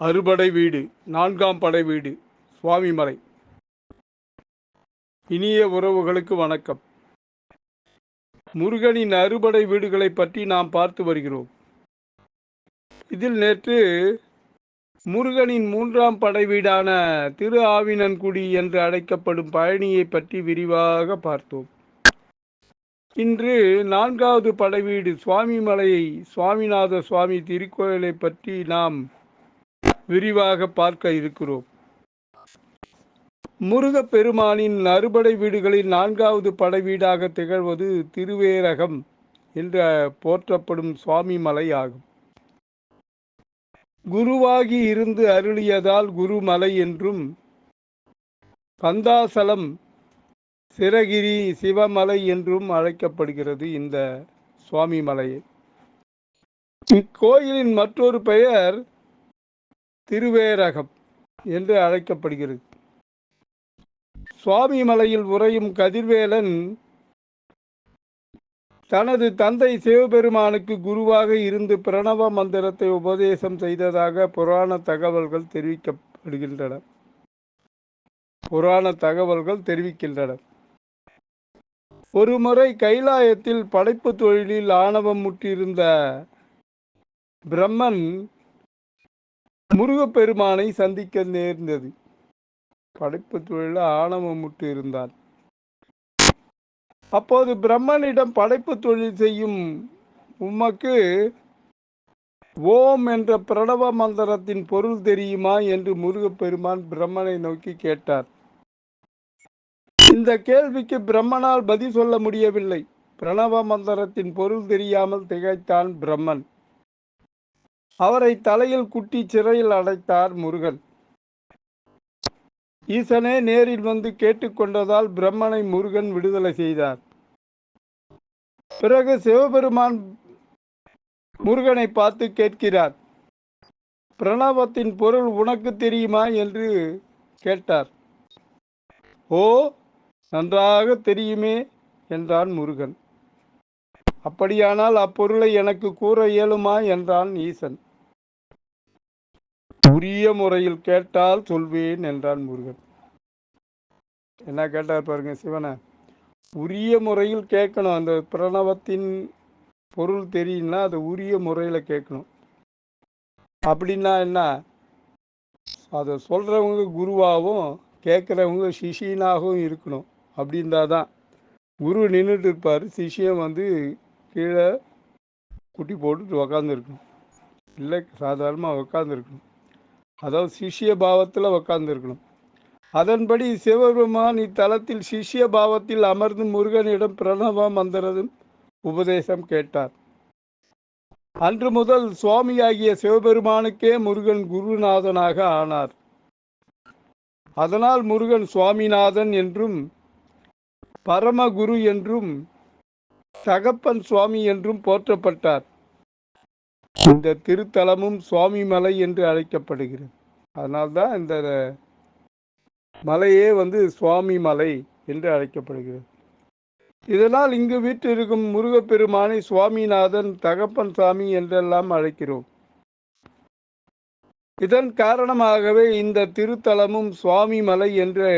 அறுபடை வீடு, நான்காம் படை வீடு, சுவாமிமலை. இனிய உறவுகளுக்கு வணக்கம். முருகனின் அறுபடை வீடுகளை பற்றி நாம் பார்த்து வருகிறோம். இதில் நேற்று முருகனின் மூன்றாம் படை வீடான திரு ஆவினன்குடி என்று அழைக்கப்படும் பழனியை பற்றி விரிவாக பார்த்தோம். இன்று நான்காவது படை வீடு சுவாமிமலை சுவாமிநாத சுவாமி திருக்கோயிலை பற்றி நாம் விரிவாக பார்க்க இருக்கிறோம். முருகப்பெருமானின் அறுபடை வீடுகளில் நான்காவது படை வீடாக திகழ்வது திருவேரகம் என்று போற்றப்படும் சுவாமிமலை ஆகும். குருவாகி இருந்து அருளியதால் குருமலை என்றும், கந்தாசலம் சிரகிரி சிவமலை என்றும் அழைக்கப்படுகிறது. இந்த சுவாமிமலையை இக்கோயிலின் மற்றொரு பெயர் திருவேரகம் என்று அழைக்கப்படுகிறது. சுவாமிமலையில் உறையும் கதிர்வேலன் தனது தந்தை சிவபெருமானுக்கு குருவாக இருந்து பிரணவ மந்திரத்தை உபதேசம் செய்ததாக புராண தகவல்கள் தெரிவிக்கின்றன. ஒருமுறை கைலாயத்தில் படைப்பு தொழிலில் ஆணவம் முற்றிருந்த பிரம்மன் முருகப்பெருமானை சந்திக்க நேர்ந்தது. படைப்பு தொழில ஆணவம் முற்று இருந்தார். அப்போது பிரம்மனிடம் படைப்பு தொழில் செய்யும் உமக்கு ஓம் என்ற பிரணவ மந்திரத்தின் பொருள் தெரியுமா என்று முருகப்பெருமான் பிரம்மனை நோக்கி கேட்டார். இந்த கேள்விக்கு பிரம்மனால் பதில் சொல்ல முடியவில்லை. பிரணவ மந்திரத்தின் பொருள் தெரியாமல் திகைத்தான் பிரம்மன். அவரை தலையில் குட்டி சிறையில் அடைத்தார் முருகன். ஈசனே நேரில் வந்து கேட்டுக்கொண்டதால் பிரம்மனை முருகன் விடுதலை செய்தார். பிறகு சிவபெருமான் முருகனை பார்த்து கேட்கிறார், பிரணவத்தின் பொருள் உனக்கு தெரியுமா என்று கேட்டார். ஓ, நன்றாக தெரியுமே என்றான் முருகன். அப்படியானால் அப்பொருளை எனக்கு கூற இயலுமா என்றான் ஈசன். உரிய முறையில் கேட்டால் சொல்வேன் என்றான் முருகன். என்ன கேட்டார் பாருங்க சிவனை. உரிய முறையில் கேட்கணும். அந்த பிரணவத்தின் பொருள் தெரியும்னா அதை உரிய முறையில் கேட்கணும். அப்படின்னா என்ன, அதை சொல்றவங்க குருவாகவும் கேட்குறவங்க சிஷியனாகவும் இருக்கணும். அப்படின்றாதான் குரு நின்றுட்டு இருப்பார், சிஷியன் வந்து கீழே குட்டி போட்டுட்டு உக்காந்துருக்கணும். இல்லை சாதாரணமாக உக்காந்துருக்கணும். அதாவது சிஷ்ய பாவத்தில் உக்காந்துருக்கணும். அதன்படி சிவபெருமான் இத்தலத்தில் சிஷ்ய பாவத்தில் அமர்ந்து முருகனிடம் பிரணவ மந்திரம் உபதேசம் கேட்டார். அன்று முதல் சுவாமியாகிய சிவபெருமானுக்கே முருகன் குருநாதனாக ஆனார். அதனால் முருகன் சுவாமிநாதன் என்றும், பரமகுரு என்றும், தகப்பன் சுவாமி என்றும் போற்றப்பட்டார். இந்த திருத்தலமும் சுவாமிமலை என்று அழைக்கப்படுகிறது. அதனால்தான் இந்த மலையே வந்து சுவாமிமலை என்று அழைக்கப்படுகிறது. இதனால் இங்கு வீற்றிருக்கும் முருகப்பெருமானை சுவாமிநாதன், தகப்பன் சாமி என்றெல்லாம் அழைக்கிறோம். இதன் காரணமாகவே இந்த திருத்தலமும் சுவாமிமலை என்று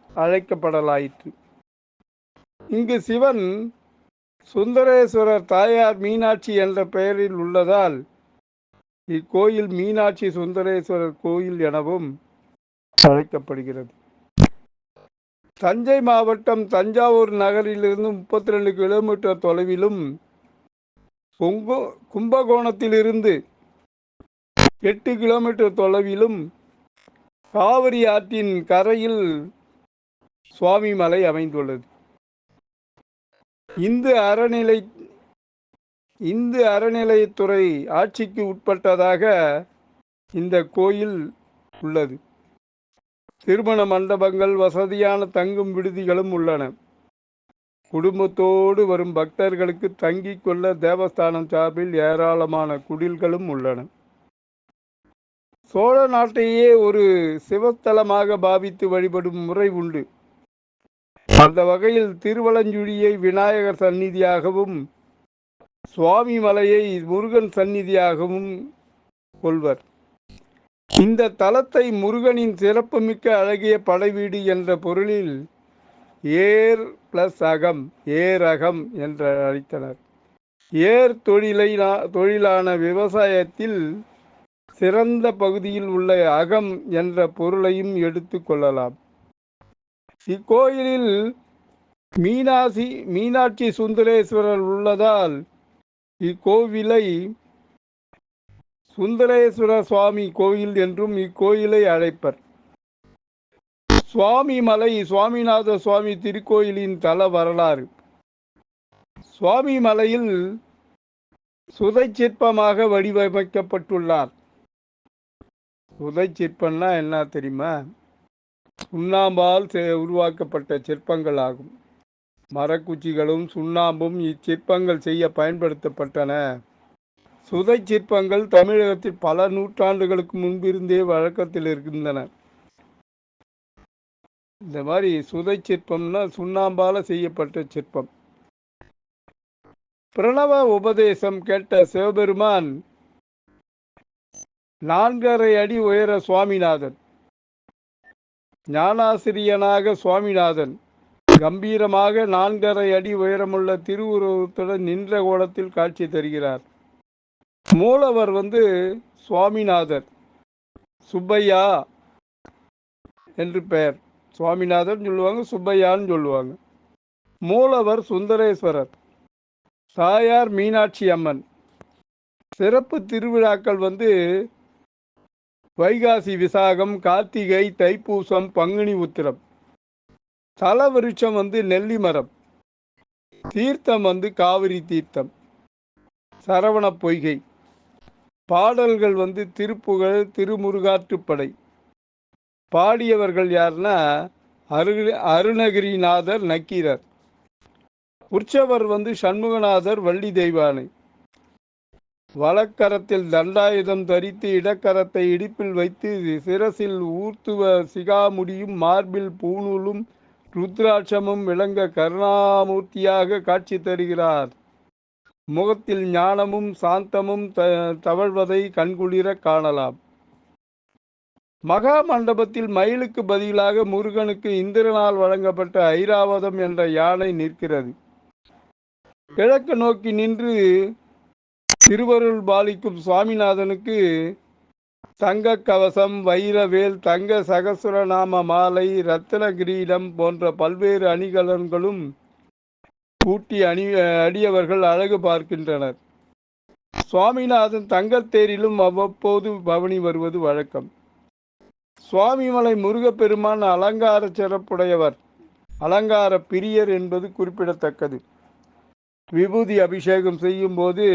அழைக்கப்படலாயிற்று. இங்கு சிவன் சுந்தரேஸ்வரர் தாயார் மீனாட்சி என்ற பெயரில் உள்ளதால் இக்கோயில் மீனாட்சி சுந்தரேஸ்வரர் கோயில் எனவும் அழைக்கப்படுகிறது. தஞ்சை மாவட்டம் தஞ்சாவூர் நகரிலிருந்து 32 கிலோமீட்டர் தொலைவிலும், கும்பகோணத்திலிருந்து 8 கிலோமீட்டர் தொலைவிலும் காவிரி ஆற்றின் கரையில் சுவாமிமலை அமைந்துள்ளது. இந்து அறநிலையத்துறை ஆட்சிக்கு உட்பட்டதாக இந்த கோயில் உள்ளது. திருமண மண்டபங்கள், வசதியான தங்கும் விடுதிகளும் உள்ளன. குடும்பத்தோடு வரும் பக்தர்களுக்கு தங்கிக் கொள்ள தேவஸ்தானம் சார்பில் ஏராளமான குடில்களும் உள்ளன. சோழ நாட்டையே ஒரு சிவஸ்தலமாக பாவித்து வழிபடும் முறை உண்டு. அந்த வகையில் திருவலஞ்சுழியை விநாயகர் சந்நிதியாகவும், சுவாமிமலையை முருகன் சந்நிதியாகவும் கொள்வர். இந்த தலத்தை முருகனின் சிறப்புமிக்க அழகிய படைவீடு என்ற பொருளில் ஏர் பிளஸ் அகம் ஏரகம் என்று அழைத்தனர். ஏர் தொழிலான விவசாயத்தில் சிறந்த பகுதியில் உள்ள அகம் என்ற பொருளையும் எடுத்து கொள்ளலாம். இக்கோயிலில் மீனாட்சி சுந்தரேஸ்வரர் உள்ளதால் இக்கோவிலை சுந்தரேஸ்வர சுவாமி கோயில் என்றும் இக்கோயிலை அழைப்பர். சுவாமி மலை சுவாமிநாத சுவாமி திருக்கோயிலின் தல வரலாறு. சுவாமி மலையில் சுதை சிற்பமாக வடிவமைக்கப்பட்டுள்ளார். சுதை சிற்பம்னா என்ன தெரியுமா? சுண்ணாம்பால் உருவாக்கப்பட்ட சிற்பங்கள் ஆகும். மரக்குச்சிகளும் சுண்ணாம்பும் இச்சிற்பங்கள் செய்ய பயன்படுத்தப்பட்டன. சுதை சிற்பங்கள் தமிழகத்தில் பல நூற்றாண்டுகளுக்கு முன்பிருந்தே வழக்கத்தில் இருக்கின்றன. இந்த மாதிரி சுதை சிற்பம்னா சுண்ணாம்பால செய்யப்பட்ட சிற்பம். பிரணவ உபதேசம் கேட்ட சிவபெருமான் 4.5 அடி உயர சுவாமிநாதன், ஞானாசிரியனாக சுவாமிநாதன் கம்பீரமாக 4.5 அடி உயரமுள்ள திருவுருவத்துடன் நின்ற கோலத்தில் காட்சி தருகிறார். மூலவர் சுவாமிநாதர், சுப்பையா என்று பெயர். சுவாமிநாதன் சொல்லுவாங்க, சுப்பையான்னு சொல்லுவாங்க. மூலவர் சுந்தரேஸ்வரர், தாயார் மீனாட்சி அம்மன். சிறப்பு திருவிழாக்கள் வைகாசி விசாகம், கார்த்திகை, தைப்பூசம், பங்குனி உத்திரம். தல விருட்சம் நெல்லி மரம். தீர்த்தம் காவிரி தீர்த்தம், சரவண பொய்கை. பாடல்கள் திருப்புகழ், திருமுருகாற்றுப்படை. பாடியவர்கள் யாருன்னா அருணகிரிநாதர், நக்கீரர். உற்சவர் சண்முகநாதர், வள்ளி தெய்வானை. வலக்கரத்தில் தண்டாயுதம் தரித்து இடக்கரத்தை இடுப்பில் வைத்து சிரசில் ஊர்த்துவ சிகாமுடியும் மார்பில் பூணூலும் ருத்ராட்சமும் விளங்க கருணாமூர்த்தியாக காட்சி தருகிறார். முகத்தில் ஞானமும் சாந்தமும் தவழ்வதை கண்குளிர காணலாம். மகா மண்டபத்தில் மயிலுக்கு பதிலாக முருகனுக்கு இந்திரனால் வழங்கப்பட்ட ஐராவதம் என்ற யானை நிற்கிறது. கிழக்கு நோக்கி நின்று திருவருள் பாலிக்கும் சுவாமிநாதனுக்கு தங்க கவசம், வைரவேல், தங்க சகசுரநாம மாலை, ரத்தின கிரீடம் போன்ற பல்வேறு அணிகலன்களும் பூட்டி அடியவர்கள் அழகு பார்க்கின்றனர். சுவாமிநாதன் தங்கத்தேரிலும் அவ்வப்போது பவனி வருவது வழக்கம். சுவாமிமலை முருகப்பெருமான் அலங்கார சிறப்புடையவர், அலங்கார பிரியர் என்பது குறிப்பிடத்தக்கது. விபூதி அபிஷேகம் செய்யும் போது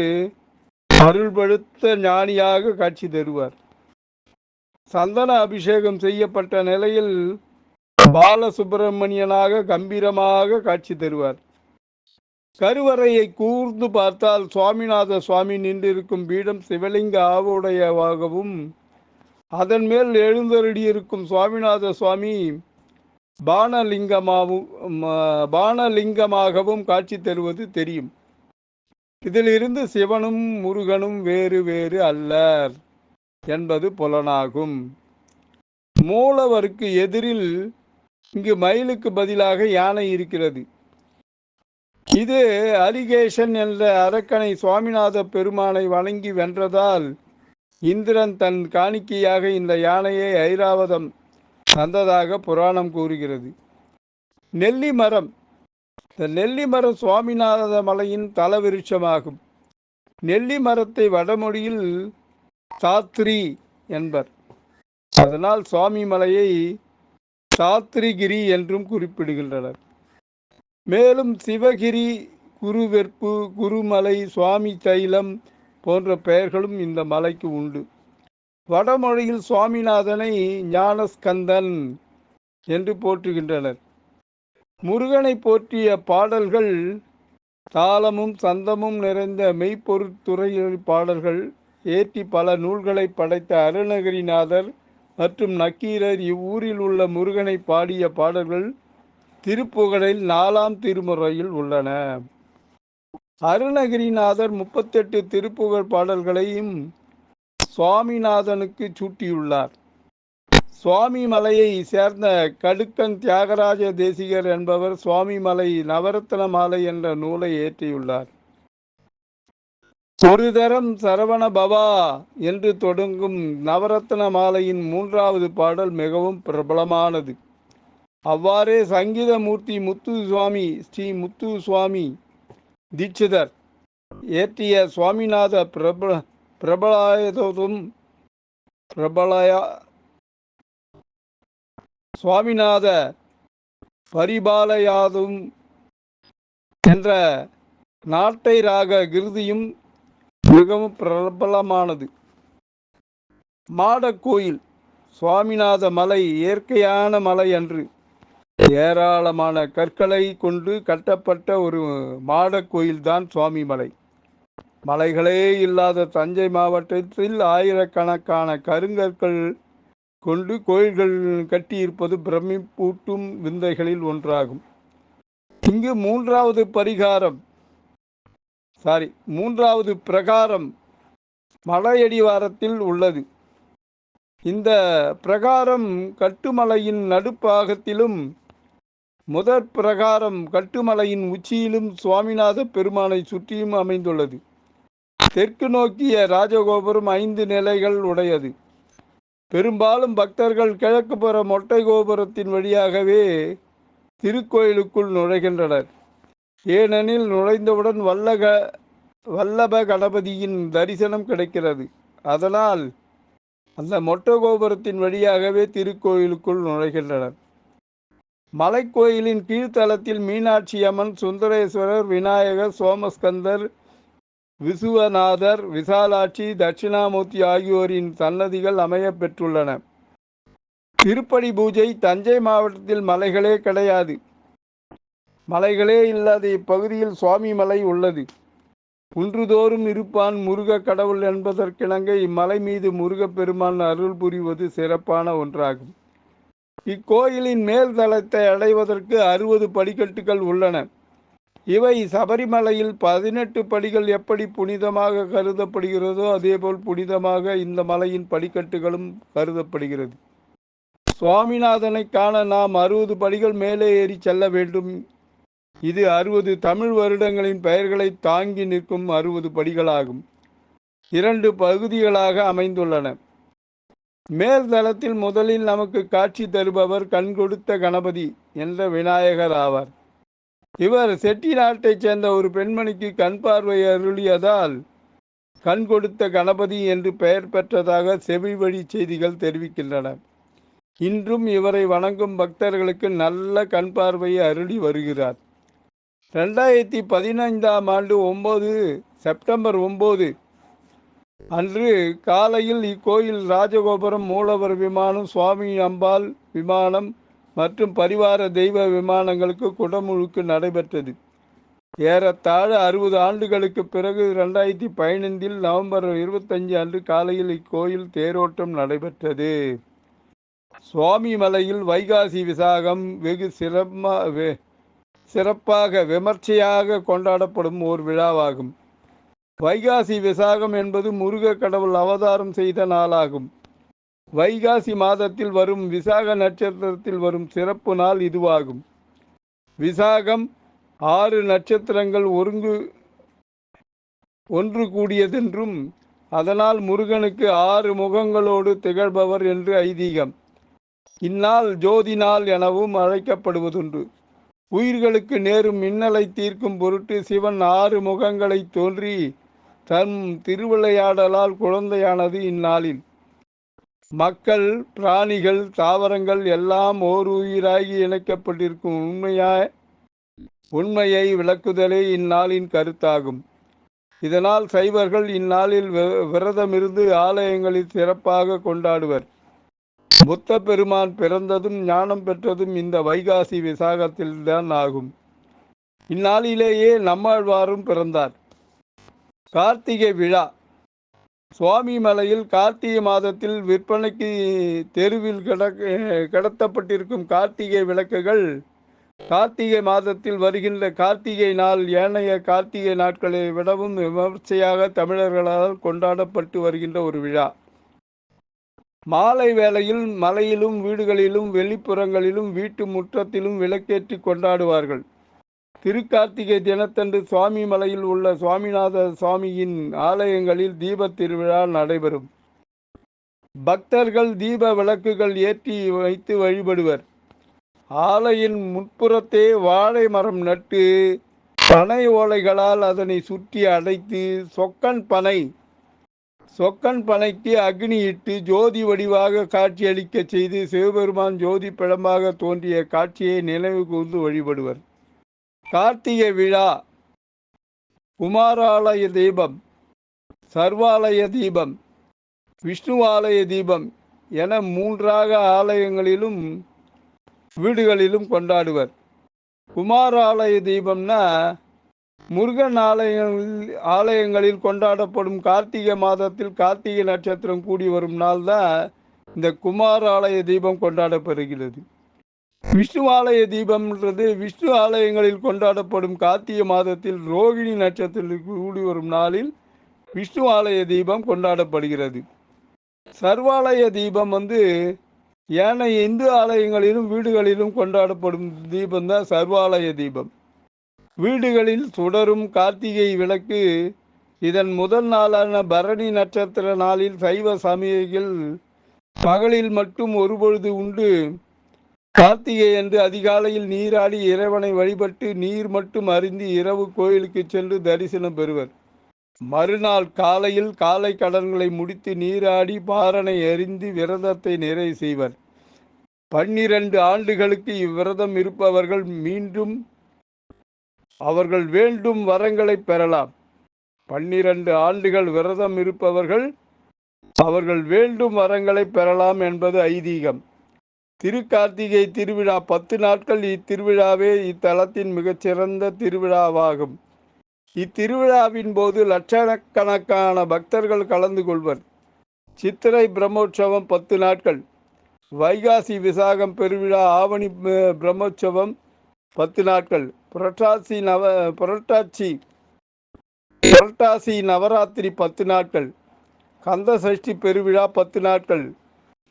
அருள்படுத்த ஞானியாக காட்சி தருவார். சந்தன அபிஷேகம் செய்யப்பட்ட நிலையில் பாலசுப்பிரமணியனாக கம்பீரமாக காட்சி தருவார். கருவறையை கூர்ந்து பார்த்தால் சுவாமிநாத சுவாமி நின்றிருக்கும் பீடம் சிவலிங்க ஆவுடையவாகவும் அதன் மேல் எழுந்தருளியிருக்கும் சுவாமிநாத சுவாமி பானலிங்கமாகவும் காட்சி தருவது தெரியும். இதிலிருந்து சிவனும் முருகனும் வேறு வேறு அல்லர் என்பது புலனாகும். மூலவருக்கு எதிரில் இங்கு மயிலுக்கு பதிலாக யானை இருக்கிறது. இது அலிகேஷன் என்ற அரக்கனை சுவாமிநாத பெருமானை வணங்கி வென்றதால் இந்திரன் தன் காணிக்கையாக இந்த யானையை ஐராவதம் தந்ததாக புராணம் கூறுகிறது. நெல்லி மரம். இந்த நெல்லி மரம் சுவாமிநாத மலையின் தல விருட்சமாகும். நெல்லி மரத்தை வடமொழியில் சாத்ரி என்பர். அதனால் சுவாமி மலையை சாத்ரிகிரி என்றும் குறிப்பிடுகின்றனர். மேலும் சிவகிரி, குருவெற்பு, குருமலை, சுவாமி தைலம் போன்ற பெயர்களும் இந்த மலைக்கு உண்டு. வடமொழியில் சுவாமிநாதனை ஞானஸ்கந்தன் என்று போற்றுகின்றனர். முருகனை போற்றிய பாடல்கள் தாளமும் சந்தமும் நிறைந்த மெய்ப்பொருட்துறை பாடல்கள் ஏற்றி பல நூல்களை படைத்த அருணகிரிநாதர் மற்றும் நக்கீரர் இவ்வூரில் உள்ள முருகனை பாடிய பாடல்கள் திருப்புகழில் 4ஆம் திருமுறையில் உள்ளன. அருணகிரிநாதர் 38 திருப்புகழ் பாடல்களையும் சுவாமிநாதனுக்கு சூட்டியுள்ளார். சுவாமி மலையை சேர்ந்த கடுக்கன் தியாகராஜ தேசிகர் என்பவர் சுவாமி மலை நவரத்ன மாலை என்ற நூலை இயற்றியுள்ளார். ஒரு தரம் சரவண பவா என்று தொடங்கும் நவரத்ன மாலையின் 3வது பாடல் மிகவும் பிரபலமானது. அவ்வாறே சங்கீத மூர்த்தி முத்துசுவாமி ஸ்ரீ முத்துசுவாமி தீட்சிதர் இயற்றிய சுவாமிநாத சுவாமிநாத பரிபாலயாதும் என்ற நாட்டை ராக கிருதியும் மிகவும் பிரபலமானது. மாடக்கோயில் சுவாமிநாத மலை இயற்கையான மலை அன்று. ஏராளமான கற்களை கொண்டு கட்டப்பட்ட ஒரு மாடக்கோயில்தான் சுவாமி மலை. மலைகளே இல்லாத தஞ்சை மாவட்டத்தில் ஆயிரக்கணக்கான கருங்கற்கள் கொண்டு கோயில்கள் கட்டியிருப்பது பிரமிப்பூட்டும் விந்தைகளில் ஒன்றாகும். இங்கு மூன்றாவது பிரகாரம் மலையடிவாரத்தில் உள்ளது. இந்த பிரகாரம் கட்டுமலையின் நடுப்பாகத்திலும் முதற் பிரகாரம் கட்டுமலையின் உச்சியிலும் சுவாமிநாத பெருமானை சுற்றியும் அமைந்துள்ளது. தெற்கு நோக்கிய ராஜகோபுரம் 5 நிலைகள் உடையது. பெரும்பாலும் பக்தர்கள் கிழக்கு புற மொட்டை கோபுரத்தின் வழியாகவே திருக்கோயிலுக்குள் நுழைகின்றனர். ஏனெனில் நுழைந்தவுடன் வல்லப கணபதியின் தரிசனம் கிடைக்கிறது. அதனால் அந்த மொட்டை கோபுரத்தின் வழியாகவே திருக்கோயிலுக்குள் நுழைகின்றனர். மலைக்கோயிலின் கீழ்த்தளத்தில் மீனாட்சி அம்மன், சுந்தரேஸ்வரர், விநாயகர், சோமஸ்கந்தர், விசுவநாதர், விசாலாட்சி, தட்சிணாமூர்த்தி ஆகியோரின் சன்னதிகள் அமைய பெற்றுள்ளன. திருப்படி பூஜை தஞ்சை மாவட்டத்தில் மலைகளே கிடையாது. மலைகளே இல்லாத இப்பகுதியில் சுவாமி மலை உள்ளது. குன்றுதோறும் இருப்பான் முருக கடவுள் என்பதற்கிணங்க இம்மலை மீது முருகப்பெருமான் அருள் புரிவது சிறப்பான ஒன்றாகும். இக்கோயிலின் மேல் தளத்தை அடைவதற்கு 60 படிக்கட்டுகள் உள்ளன. இவை சபரிமலையில் 18 படிகள் எப்படி புனிதமாக கருதப்படுகிறதோ அதேபோல் புனிதமாக இந்த மலையின் படிக்கட்டுகளும் கருதப்படுகிறது. சுவாமிநாதனை காண நாம் 60 படிகள் மேலே ஏறி செல்ல வேண்டும். இது 60 தமிழ் வருடங்களின் பெயர்களை தாங்கி நிற்கும் 60 படிகளாகும். 2 பகுதிகளாக அமைந்துள்ளன. மேல் தளத்தில் முதலில் நமக்கு காட்சி தருபவர் கண் கொடுத்த கணபதி என்ற விநாயகர் ஆவார். இவர் செட்டி நாட்டைச் சேர்ந்த ஒரு பெண்மணிக்கு கண் பார்வை அருளியதால் கண் கொடுத்த கணபதி என்று பெயர் பெற்றதாக செவி வழி செய்திகள் தெரிவிக்கின்றன. இன்றும் இவரை வணங்கும் பக்தர்களுக்கு நல்ல கண் பார்வையை அருளி வருகிறார். 2015ஆம் ஆண்டு செப்டம்பர் 9 அன்று காலையில் இக்கோயில் ராஜகோபுரம், மூலவர் விமானம், சுவாமி அம்பாள் விமானம் மற்றும் பரிவார தெய்வ விமானங்களுக்கு குடமுழுக்கு நடைபெற்றது. ஏறத்தாழ 60 ஆண்டுகளுக்கு பிறகு 2015 நவம்பர் 25 அன்று காலையில் இக்கோயில் தேரோட்டம் நடைபெற்றது. சுவாமி மலையில் வைகாசி விசாகம் வெகு சிறப்பாக விமர்சையாக கொண்டாடப்படும் ஓர் விழாவாகும். வைகாசி விசாகம் என்பது முருக கடவுள் அவதாரம் செய்த நாளாகும். வைகாசி மாதத்தில் வரும் விசாக நட்சத்திரத்தில் வரும் சிறப்பு நாள் இதுவாகும். விசாகம் 6 நட்சத்திரங்கள் ஒன்று கூடியதென்றும் அதனால் முருகனுக்கு 6 முகங்களோடு திகழ்பவர் என்று ஐதீகம். இந்நாள் ஜோதி நாள் எனவும் அழைக்கப்படுவதுண்டு. உயிர்களுக்கு நேரும் மின்னலை தீர்க்கும் பொருட்டு சிவன் 6 முகங்களை தோன்றி தன் திருவிளையாடலால் குழந்தையானது இந்நாளில். மக்கள், பிராணிகள், தாவரங்கள் எல்லாம் ஓர் உயிராகி இணைக்கப்பட்டிருக்கும் உண்மையை விளக்குதலே இந்நாளின் கருத்தாகும். இதனால் சைவர்கள் இந்நாளில் விரதமிருந்து ஆலயங்களில் சிறப்பாக கொண்டாடுவர். புத்த பெருமான் பிறந்ததும் ஞானம் பெற்றதும் இந்த வைகாசி விசாகத்தில்தான் ஆகும். இந்நாளிலேயே நம்மாழ்வாரும் பிறந்தார். கார்த்திகை விழா. சுவாமி மலையில் கார்த்திகை மாதத்தில் விற்பனைக்கு தெருவில் கடத்தப்பட்டிருக்கும் கார்த்திகை விளக்குகள் கார்த்திகை மாதத்தில் வருகின்ற கார்த்திகை நாள் ஏனைய கார்த்திகை நாட்களை விடவும் விமர்சையாக தமிழர்களால் கொண்டாடப்பட்டு வருகின்ற ஒரு விழா. மாலை வேளையில் மலையிலும் வீடுகளிலும் வெளிப்புறங்களிலும் வீட்டு முற்றத்திலும் விளக்கேற்றி கொண்டாடுவார்கள். திருக்கார்த்திகை தினத்தன்று சுவாமி மலையில் உள்ள சுவாமிநாத சுவாமியின் ஆலயங்களில் தீபத் திருவிழா நடைபெறும். பக்தர்கள் தீப விளக்குகள் ஏற்றி வைத்து வழிபடுவர். ஆலையின் முன்புறத்தே வாழை மரம் நட்டு பனை ஓலைகளால் அதனை சுற்றி அடைத்து சொக்கன் பனைக்கு அக்னியிட்டு ஜோதி வடிவாக காட்சியளிக்க செய்து சிவபெருமான் ஜோதி பிழம்பாக தோன்றிய காட்சியை நினைவு கூர்ந்து வழிபடுவர். கார்த்திகை விழா குமாராலய தீபம், சர்வாலய தீபம், விஷ்ணுவாலய தீபம் என மூன்றாக ஆலயங்களிலும் வீடுகளிலும் கொண்டாடுவர். குமாராலய தீபம்னா முருகன் ஆலயங்களில் கொண்டாடப்படும் கார்த்திகை மாதத்தில் கார்த்திகை நட்சத்திரம் கூடி வரும் நாள் தான் இந்த குமார ஆலய தீபம் கொண்டாடப்படுகிறது. விஷ்ணு ஆலய தீபம்ன்றது விஷ்ணு ஆலயங்களில் கொண்டாடப்படும் கார்த்திகை மாதத்தில் ரோகிணி நட்சத்திரத்தில் கூடி வரும் நாளில் விஷ்ணு ஆலய தீபம் கொண்டாடப்படுகிறது. சர்வாலய தீபம் ஏனைய இந்து ஆலயங்களிலும் வீடுகளிலும் கொண்டாடப்படும் தீபம் தான் சர்வாலய தீபம். வீடுகளில் சுடரும் கார்த்திகை விளக்கு. இதன் முதல் நாளான பரணி நட்சத்திர நாளில் சைவ சமயங்கள் பகலில் மட்டும் ஒருபொழுது உண்டு கார்த்திகை என்று அதிகாலையில் நீராடி இறைவனை வழிபட்டு நீர் மட்டும் அருந்தி இரவு கோயிலுக்கு சென்று தரிசனம் பெறுவர். மறுநாள் காலையில் காலை கடன்களை முடித்து நீராடி பாரனை எறிந்து விரதத்தை நிறைவு செய்வர். 12 ஆண்டுகளுக்கு இவ்விரதம் இருப்பவர்கள் மீண்டும் அவர்கள் வேண்டும் வரங்களை பெறலாம். 12 ஆண்டுகள் விரதம் இருப்பவர்கள் அவர்கள் வேண்டும் வரங்களை பெறலாம் என்பது ஐதீகம். திருக்கார்த்திகை திருவிழா 10 நாட்கள். இத்திருவிழாவே இத்தலத்தின் மிகச்சிறந்த திருவிழாவாகும். இத்திருவிழாவின் போது லட்சக்கணக்கான பக்தர்கள் கலந்து கொள்வர். சித்திரை பிரம்மோற்சவம் 10 நாட்கள். வைகாசி விசாகம் பெருவிழா, ஆவணி பிரம்மோற்சவம் 10 நாட்கள். புரட்டாசி நவராத்திரி 10 நாட்கள். கந்த சஷ்டி பெருவிழா 10 நாட்கள்.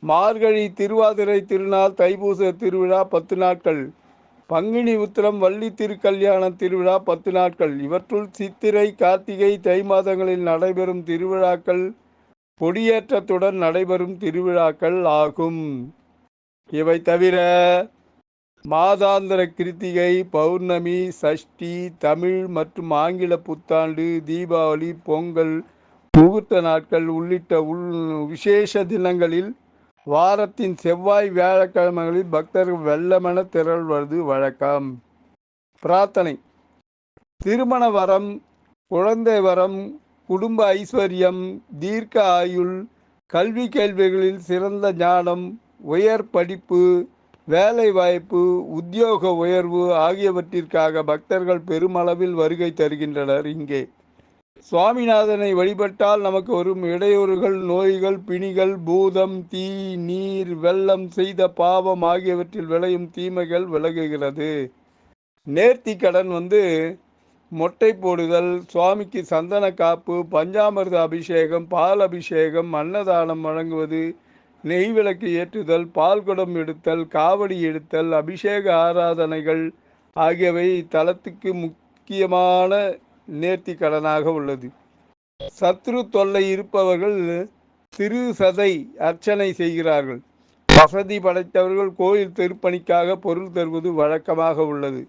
மார்கழி திருவாதிரை திருநாள் தைப்பூச திருவிழா 10 நாட்கள். பங்குனி உத்திரம் வள்ளி திருக்கல்யாண திருவிழா 10 நாட்கள். இவற்றுள் சித்திரை, கார்த்திகை, தை மாதங்களில் நடைபெறும் திருவிழாக்கள் கொடியேற்றத்துடன் நடைபெறும் திருவிழாக்கள் ஆகும். இவை தவிர மாதாந்திர கிருத்திகை, பௌர்ணமி, சஷ்டி, தமிழ் மற்றும் ஆங்கில புத்தாண்டு, தீபாவளி, பொங்கல், முகூர்த்த நாட்கள் உள்ளிட்ட விசேஷ தினங்களில் வாரத்தின் செவ்வாய் வியாழக்கிழமைகளில் பக்தர்கள் வெள்ளமென திரள்வது வழக்கம். பிரார்த்தனை: திருமண வரம், குழந்தை வரம், குடும்ப ஐஸ்வர்யம், தீர்க்க ஆயுள், கல்வி கேள்விகளில் சிறந்த ஞானம், உயர் படிப்பு, வேலை வாய்ப்பு, உத்தியோக உயர்வு ஆகியவற்றிற்காக பக்தர்கள் பெருமளவில் வருகை தருகின்றனர். இங்கே சுவாமிநாதனை வழிபட்டால் நமக்கு வரும் இடையூறுகள், நோய்கள், பிணிகள், பூதம், தீ, நீர், வெள்ளம், செய்த பாவம் ஆகியவற்றில் விளையும் தீமைகள் விலகுகிறது. நேர்த்தி கடன் மொட்டை போடுதல், சுவாமிக்கு சந்தன காப்பு, பஞ்சாமிர்த அபிஷேகம், பால் அபிஷேகம், அன்னதானம் வழங்குவது, நெய் விளக்கு ஏற்றுதல், பால் குடம் எடுத்தல், காவடி எடுத்தல், அபிஷேக ஆராதனைகள் ஆகியவை இத்தலத்துக்கு முக்கியமான நேர்த்தி கடனாக உள்ளது. சத்ரு தொல்லை இருப்பவர்கள் திரு சதை அர்ச்சனை செய்கிறார்கள். வசதி படைத்தவர்கள் கோயில் திருப்பணிக்காக பொருள் தருவது வழக்கமாக உள்ளது.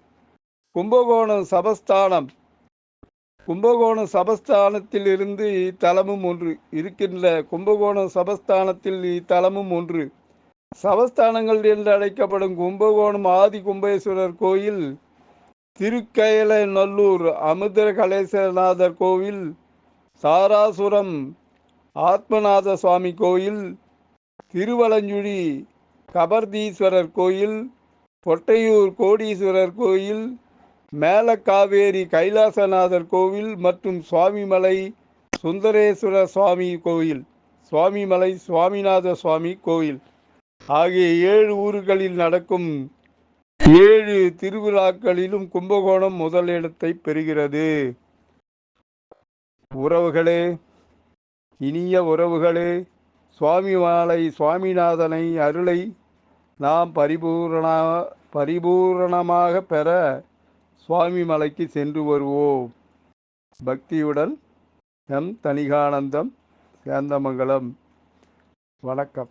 கும்பகோணம் சபஸ்தானத்தில் இருந்து இத்தலமும் ஒன்று இருக்கின்ற கும்பகோணம் சபஸ்தானத்தில் இத்தலமும் ஒன்று. சபஸ்தானங்கள் என்று அழைக்கப்படும் கும்பகோணம் ஆதி கும்பேஸ்வரர் கோயில், திருக்கயலநல்லூர் அமிர்தகலேசநாதர் கோவில், தாராசுரம் ஆத்மநாத சுவாமி கோயில், திருவலஞ்சுழி கபர்தீஸ்வரர் கோயில், பொட்டையூர் கோடீஸ்வரர் கோயில், மேலக்காவேரி கைலாசநாதர் கோவில் மற்றும் சுவாமிமலை சுந்தரேஸ்வர சுவாமி கோயில், சுவாமிமலை சுவாமிநாத சுவாமி கோயில் ஆகிய 7 ஊர்களில் நடக்கும் 7 திருவிழாக்களிலும் கும்பகோணம் முதலிடத்தை பெறுகிறது. உறவுகளே, இனிய உறவுகளே, சுவாமிநாதனை அருளை நாம் பரிபூரணமாக பெற சுவாமி மலைக்கு சென்று வருவோம். பக்தியுடன் எம் தணிகானந்தம், சேந்தமங்கலம். வணக்கம்.